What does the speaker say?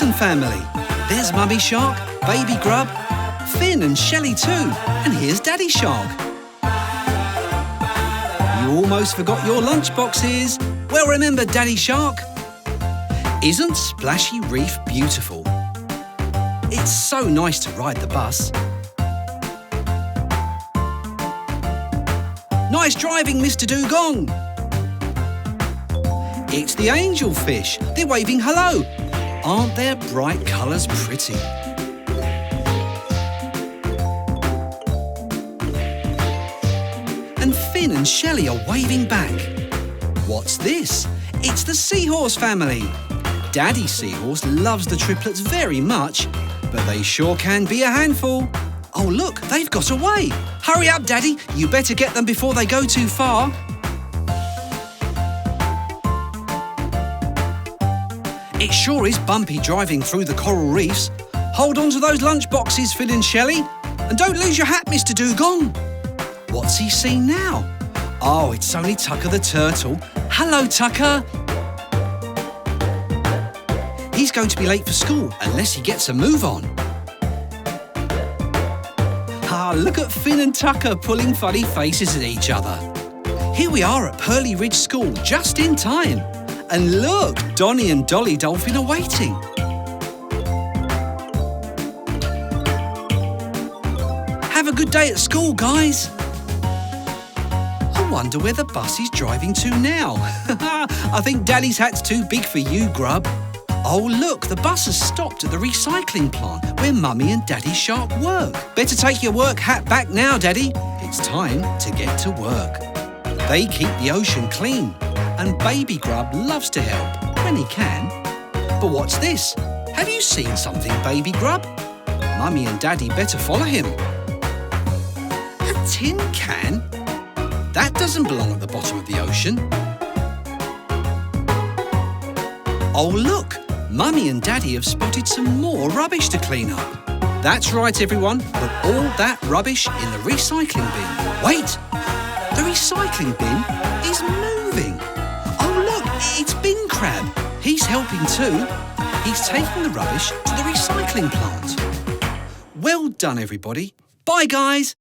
Sharkson family. There's Mummy Shark, Baby Grub, Finn and Shelley too. And here's Daddy Shark. You almost forgot your lunch boxes. Well, remember Daddy Shark. Isn't Splashy Reef beautiful? It's so nice to ride the bus. Nice driving, Mr. Dugong. It's the angelfish. They're waving hello. Aren't their bright colours pretty? And Finn and Shelley are waving back. What's this? It's the seahorse family. Daddy Seahorse loves the triplets very much, but they sure can be a handful. Oh look, they've got away. Hurry up, Daddy. You better get them before they go too far. It sure is bumpy driving through the coral reefs. Hold on to those lunch boxes, Finn and Shelley. And don't lose your hat, Mr. Dugong. What's he seen now? Oh, it's only Tucker the turtle. Hello, Tucker. He's going to be late for school unless he gets a move on. Ah, look at Finn and Tucker pulling funny faces at each other. Here we are at Pearly Ridge School, just in time. And look, Donnie and Dolly Dolphin are waiting. Have a good day at school, guys. I wonder where the bus is driving to now. I think Daddy's hat's too big for you, Grub. Oh look, the bus has stopped at the recycling plant where Mummy and Daddy Shark work. Better take your work hat back now, Daddy. It's time to get to work. They keep the ocean clean, and Baby Grub loves to help when he can. But what's this? Have you seen something, Baby Grub? Mummy and Daddy better follow him. A tin can? That doesn't belong at the bottom of the ocean. Oh look! Mummy and Daddy have spotted some more rubbish to clean up. That's right, everyone. Put all that rubbish in the recycling bin. Wait! The recycling bin is moving. Oh, look! It's Bin Crab. He's helping too. He's taking the rubbish to the recycling plant. Well done, everybody. Bye, guys.